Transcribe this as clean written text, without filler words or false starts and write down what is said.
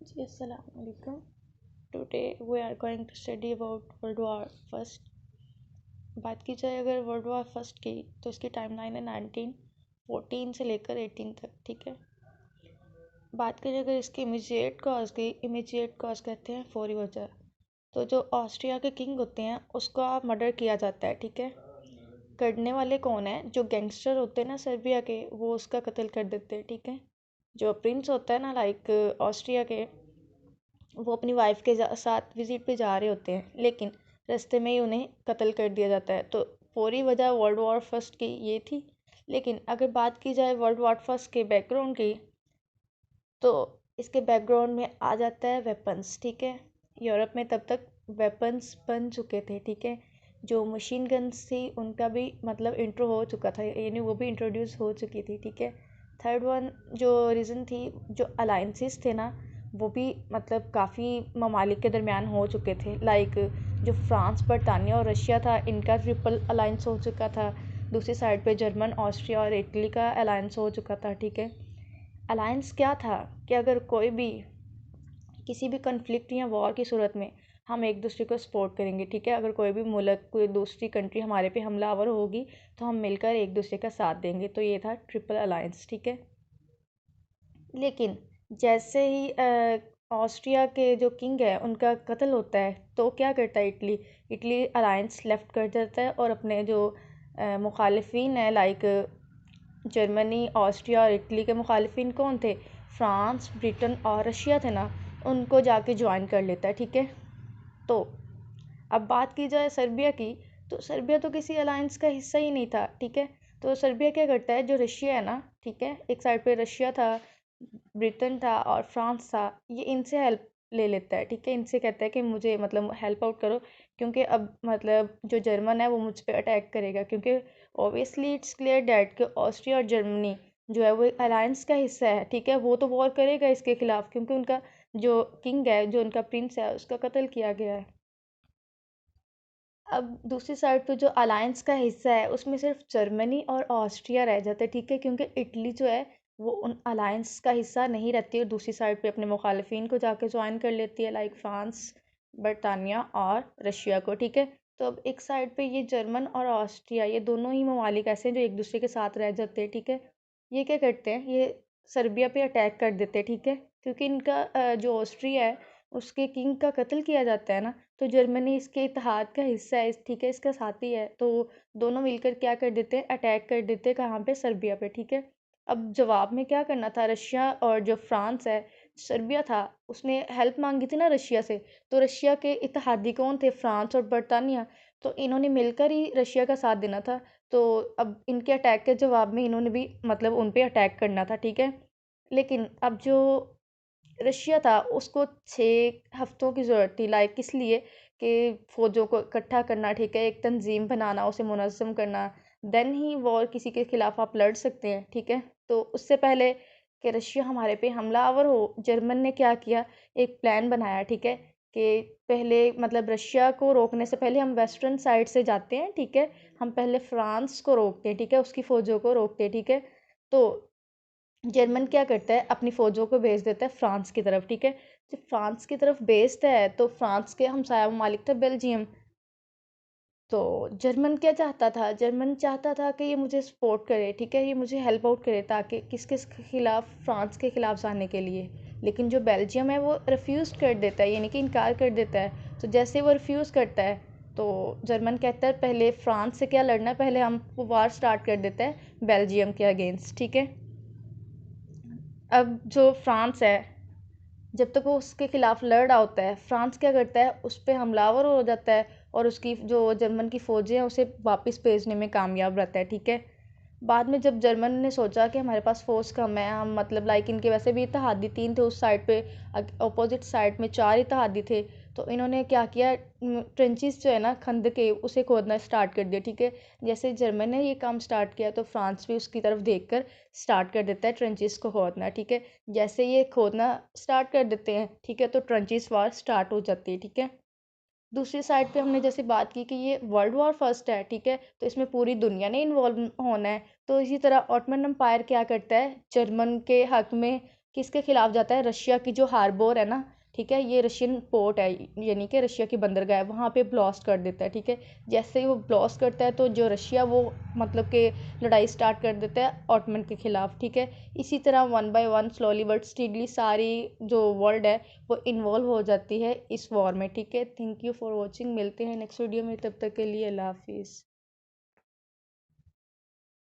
जी अस्सलाम वालेकुम। Today we are going to study about world war first. बात की जाए अगर वर्ल्ड वॉर फर्स्ट की तो इसकी टाइमलाइन है 1914 से लेकर 18 तक। ठीक है, बात करें अगर इसकी इमीडिएट कॉज की, इमीडिएट कॉज कहते हैं फौरी वजह। तो जो ऑस्ट्रिया के किंग होते हैं उसका मर्डर किया जाता है। ठीक है, करने वाले कौन है? जो गैंगस्टर होते हैं ना सर्बिया के, वो उसका कत्ल कर देते हैं। ठीक है, जो प्रिंस होता है ना लाइक ऑस्ट्रिया के, वो अपनी वाइफ के साथ विजिट पे जा रहे होते हैं, लेकिन रास्ते में ही उन्हें कत्ल कर दिया जाता है। तो पूरी वजह वर्ल्ड वॉर फर्स्ट की ये थी। लेकिन अगर बात की जाए वर्ल्ड वॉर फर्स्ट के बैकग्राउंड की, तो इसके बैकग्राउंड में आ जाता है वेपन्स। ठीक है, यूरोप में तब तक वेपन्स बन चुके थे। ठीक है, जो मशीन गन्स थी उनका भी मतलब इंट्रो हो चुका था, यानी वो भी इंट्रोड्यूस हो चुकी थी। ठीक है, थर्ड वन जो रीज़न थी, जो अलाइंसेस थे ना, वो भी मतलब काफ़ी ममालिक के दरमियान हो चुके थे। लाइक जो फ्रांस, बरतानिया और रशिया था, इनका ट्रिपल अलाइंस हो चुका था। दूसरी साइड पे जर्मन, ऑस्ट्रिया और इटली का अलाइंस हो चुका था। ठीक है, अलायंस क्या था कि अगर कोई भी किसी भी कन्फ्लिक्ट या वॉर की सूरत में हम एक दूसरे को सपोर्ट करेंगे। ठीक है, अगर कोई भी मुल्क, कोई दूसरी कंट्री हमारे पे हमलावर होगी तो हम मिलकर एक दूसरे का साथ देंगे। तो ये था ट्रिपल अलायंस। ठीक है, लेकिन जैसे ही ऑस्ट्रिया के जो किंग है उनका कत्ल होता है तो क्या करता है इटली, इटली अलायंस लेफ्ट कर देता है और अपने जो मुखालिफिन है लाइक जर्मनी, ऑस्ट्रिया और इटली के मुखालिफिन कौन थे? फ्रांस, ब्रिटेन और रशिया थे ना, उनको जाके ज्वाइन कर लेता है। ठीक है, तो अब बात की जाए सर्बिया की, तो सर्बिया तो किसी अलायंस का हिस्सा ही नहीं था। ठीक है, तो सर्बिया क्या करता है, जो रशिया है ना, ठीक है, एक साइड पे रशिया था, ब्रिटेन था और फ्रांस था, ये इनसे हेल्प ले लेता है। ठीक है, इनसे कहता है कि मुझे मतलब हेल्प आउट करो, क्योंकि अब मतलब जो जर्मन है वो मुझ पे अटैक करेगा। क्योंकि ऑब्वियसली इट्स क्लियर डैट कि ऑस्ट्रिया और जर्मनी जो है वो अलायंस का हिस्सा है। ठीक है, वो तो वॉर करेगा इसके खिलाफ, क्योंकि उनका जो किंग है, जो उनका प्रिंस है, उसका कत्ल किया गया है। अब दूसरी साइड पे जो अलायंस का हिस्सा है उसमें सिर्फ जर्मनी और ऑस्ट्रिया रह जाते हैं। ठीक है, क्योंकि इटली जो है वो उन अलायंस का हिस्सा नहीं रहती और दूसरी साइड पे अपने मुखालिफिन को जाके ज्वाइन कर लेती है, लाइक फ्रांस, बरतानिया और रशिया को। ठीक है, तो अब एक साइड पे ये जर्मन और ऑस्ट्रिया, ये दोनों ही ममालिक ऐसे हैं जो एक दूसरे के साथ रह जाते हैं। ठीक है, ये क्या करते हैं, ये सर्बिया पे अटैक कर देते हैं। ठीक है, क्योंकि इनका जो ऑस्ट्रिया है उसके किंग का कत्ल किया जाता है ना, तो जर्मनी इसके इत्तेहाद का हिस्सा है, ठीक है, इसका साथी है। तो दोनों मिलकर क्या कर देते हैं, अटैक कर देते हैं कहाँ पे, सर्बिया पे। ठीक है, अब जवाब में क्या करना था, रशिया और जो फ्रांस है, सर्बिया था, उसने हेल्प मांगी थी ना रशिया से, तो रशिया के इत्तेहादी कौन थे, फ्रांस और बरतानिया, तो इन्होंने मिलकर ही रशिया का साथ देना था। तो अब इनके अटैक के जवाब में इन्होंने भी मतलब उन पे अटैक करना था। ठीक है, लेकिन अब जो रशिया था उसको 6 हफ्तों की ज़रूरत थी, लाइक किस लिए कि फ़ौजों को इकट्ठा करना। ठीक है, एक तंजीम बनाना, उसे मुनज़्ज़म करना, देन ही वॉर किसी के ख़िलाफ़ आप लड़ सकते हैं। ठीक है, तो उससे पहले कि रशिया हमारे पे हमलावर हो, जर्मन ने क्या किया, एक प्लान बनाया। ठीक है, कि पहले मतलब रशिया को रोकने से पहले हम वेस्टर्न साइड से जाते हैं। ठीक है, हम पहले फ्रांस को रोकते हैं, ठीक है, उसकी फ़ौजों को रोकते हैं। ठीक है, तो जर्मन क्या करता है, अपनी फ़ौजों को भेज देता है फ्रांस की तरफ। ठीक है, जब फ्रांस की तरफ भेजता है तो फ्रांस के हमसाया ममालिक था बेल्जियम। तो जर्मन क्या चाहता था, जर्मन चाहता था कि ये मुझे सपोर्ट करे। ठीक है, ये मुझे हेल्प आउट करे, ताकि किसके खिलाफ, फ्रांस के खिलाफ जाने के लिए। लेकिन जो बेल्जियम है वो रिफ्यूज़ कर देता है, यानी कि इनकार कर देता है। तो जैसे वो रिफ्यूज़ करता है तो जर्मन कहता है पहले फ्रांस से क्या लड़ना, पहले हम वार स्टार्ट कर देता है बेल्जियम के अगेंस्ट। ठीक है, अब जो फ्रांस है, जब तक वो उसके खिलाफ लड़ रहा होता है, फ्रांस क्या करता है, उस पे हमलावर हो जाता है और उसकी जो जर्मन की फ़ौजें हैं उसे वापस भेजने में कामयाब रहता है। ठीक है, बाद में जब जर्मन ने सोचा कि हमारे पास फ़ोर्स कम है, हम मतलब लाइक इनके वैसे भी इत्तेहादी 3 थे उस साइड पे, अपोजिट साइड में 4 इत्तेहादी थे, तो इन्होंने क्या किया, ट्रेंचेस जो है ना, खंदकें, उसे खोदना स्टार्ट कर दिया। ठीक है, जैसे जर्मन ने ये काम स्टार्ट किया तो फ्रांस भी उसकी तरफ देख कर स्टार्ट कर देता है ट्रेंचेस को खोदना। ठीक है, जैसे ये खोदना स्टार्ट कर देते हैं, ठीक है, तो ट्रेंचेस वार स्टार्ट हो जाती है। ठीक है, दूसरी साइड पे हमने जैसे बात की कि ये वर्ल्ड वॉर फर्स्ट है। ठीक है, तो इसमें पूरी दुनिया ने इन्वॉल्व होना है। तो इसी तरह ऑटमन एम्पायर क्या करता है, जर्मन के हक में किसके खिलाफ जाता है, रशिया की जो हार्बर है ना, ठीक है, ये रशियन पोर्ट है, यानी कि रशिया की बंदरगाह है, वहाँ पे ब्लास्ट कर देता है, ठीक है। जैसे ही वो ब्लास्ट करता है तो जो रशिया वो मतलब कि लड़ाई स्टार्ट कर देता है ऑटमन के खिलाफ, ठीक है। इसी तरह one by one slowly but steadily सारी जो वर्ल्ड है वो इन्वॉल्व हो जाती है इस वॉर में, ठीक है। थैंक यू फॉर वॉचिंग, मिलते हैं नेक्स्ट वीडियो में, तब तक के लिए अल्लाह हाफिज़।